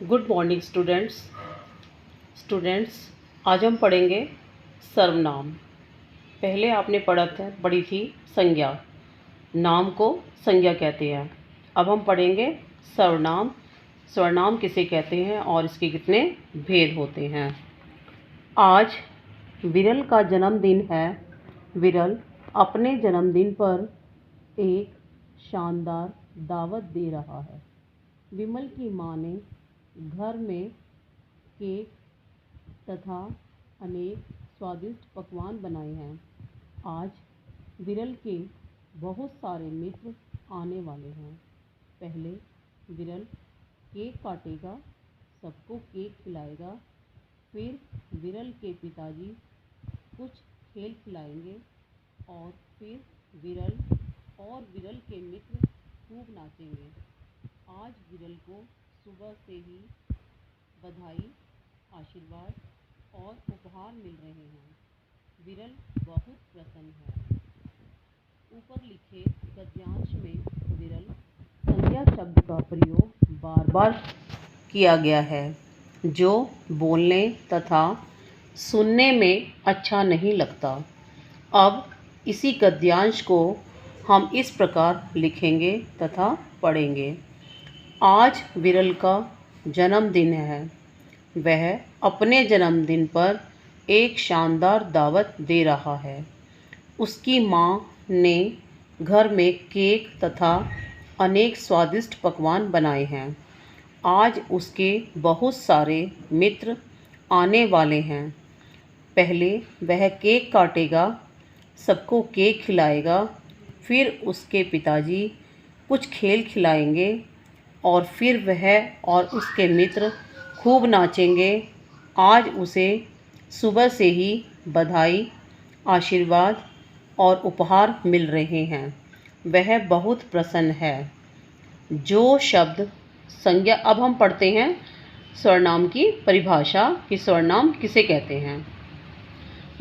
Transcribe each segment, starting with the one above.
Good morning students. आज हम पढ़ेंगे सर्वनाम। पहले आपने पढ़ी थी संज्ञा। नाम को संज्ञा कहते हैं। अब हम पढ़ेंगे सर्वनाम। सर्वनाम किसे कहते हैं और इसके कितने भेद होते हैं। आज विरल का जन्मदिन है। विरल अपने जन्मदिन पर एक शानदार दावत दे रहा है। विमल की माँ ने घर में केक तथा अनेक स्वादिष्ट पकवान बनाए हैं। आज विरल के बहुत सारे मित्र आने वाले हैं। पहले विरल केक काटेगा, सबको केक खिलाएगा। फिर विरल के पिताजी कुछ खेल खिलाएंगे और फिर विरल के मित्र खूब नाचेंगे। आज विरल को सुबह से ही बधाई, आशीर्वाद और उपहार मिल रहे हैं। विरल बहुत प्रसन्न है। ऊपर लिखे गद्यांश में विरल संज्ञा शब्द का प्रयोग बार बार किया गया है, जो बोलने तथा सुनने में अच्छा नहीं लगता। अब इसी गद्यांश को हम इस प्रकार लिखेंगे तथा पढ़ेंगे। आज विरल का जन्मदिन है। वह अपने जन्मदिन पर एक शानदार दावत दे रहा है। उसकी माँ ने घर में केक तथा अनेक स्वादिष्ट पकवान बनाए हैं। आज उसके बहुत सारे मित्र आने वाले हैं। पहले वह केक काटेगा, सबको केक खिलाएगा। फिर उसके पिताजी कुछ खेल खिलाएंगे और फिर वह और उसके मित्र खूब नाचेंगे। आज उसे सुबह से ही बधाई, आशीर्वाद और उपहार मिल रहे हैं। वह बहुत प्रसन्न है। जो शब्द संज्ञा। अब हम पढ़ते हैं सर्वनाम की परिभाषा कि सर्वनाम किसे कहते हैं।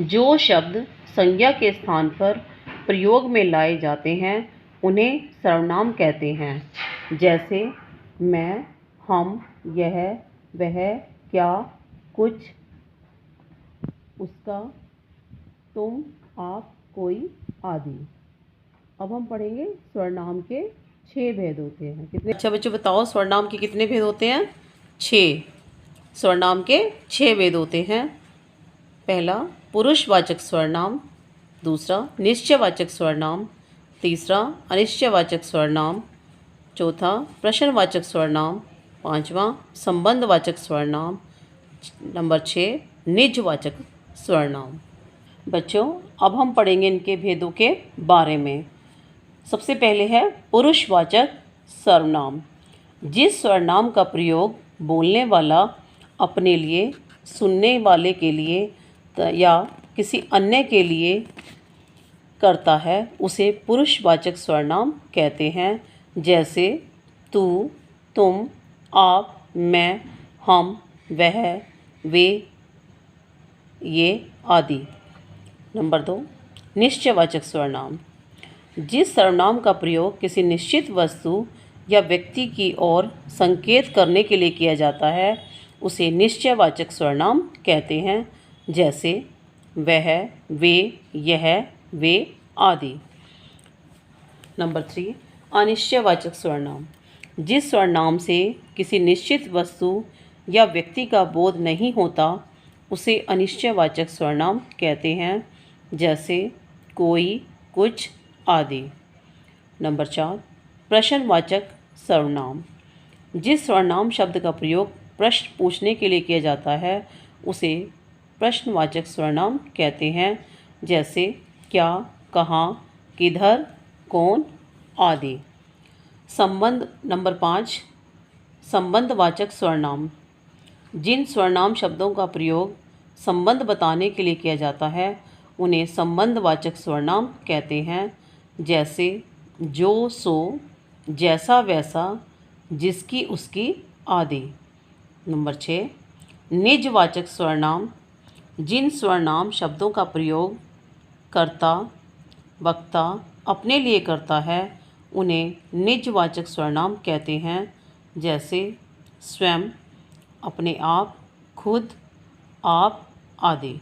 जो शब्द संज्ञा के स्थान पर प्रयोग में लाए जाते हैं उन्हें सर्वनाम कहते हैं। जैसे मैं, हम, यह, वह, क्या, कुछ, उसका, तुम, आप, कोई आदि। अब हम पढ़ेंगे सर्वनाम के 6 भेद होते हैं। कितने? अच्छा बच्चों बताओ, सर्वनाम के कितने भेद होते हैं? 6। सर्वनाम के 6 भेद होते हैं। पहला पुरुषवाचक सर्वनाम, दूसरा निश्चयवाचक सर्वनाम, तीसरा अनिश्चयवाचक सर्वनाम, चौथा प्रश्नवाचक सर्वनाम, पांचवा संबंधवाचक सर्वनाम, नंबर 6 निजवाचक सर्वनाम। बच्चों अब हम पढ़ेंगे इनके भेदों के बारे में। सबसे पहले है पुरुषवाचक सर्वनाम। जिस सर्वनाम का प्रयोग बोलने वाला अपने लिए, सुनने वाले के लिए या किसी अन्य के लिए करता है उसे पुरुषवाचक सर्वनाम कहते हैं। जैसे तू, तुम, आप, मैं, हम, वह, वे, ये आदि। नंबर 2 निश्चयवाचक सर्वनाम। जिस सर्वनाम का प्रयोग किसी निश्चित वस्तु या व्यक्ति की ओर संकेत करने के लिए किया जाता है उसे निश्चयवाचक सर्वनाम कहते हैं। जैसे वह, वे, यह, वे आदि। नंबर 3 अनिश्चयवाचक सर्वनाम। जिस सर्वनाम से किसी निश्चित वस्तु या व्यक्ति का बोध नहीं होता उसे अनिश्चयवाचक सर्वनाम कहते हैं। जैसे कोई, कुछ आदि। नंबर 4 प्रश्नवाचक सर्वनाम। जिस सर्वनाम शब्द का प्रयोग प्रश्न पूछने के लिए किया जाता है उसे प्रश्नवाचक सर्वनाम कहते हैं। जैसे क्या, कहाँ, किधर, कौन आदि। नंबर 5 संबंधवाचक सर्वनाम। जिन सर्वनाम शब्दों का प्रयोग संबंध बताने के लिए किया जाता है उन्हें संबंधवाचक सर्वनाम कहते हैं। जैसे जो, सो, जैसा, वैसा, जिसकी, उसकी आदि। नंबर 6 निजवाचक सर्वनाम। जिन सर्वनाम शब्दों का प्रयोग कर्ता, वक्ता अपने लिए करता है उन्हें निजवाचक सर्वनाम कहते हैं। जैसे स्वयं, अपने आप, खुद, आप आदि।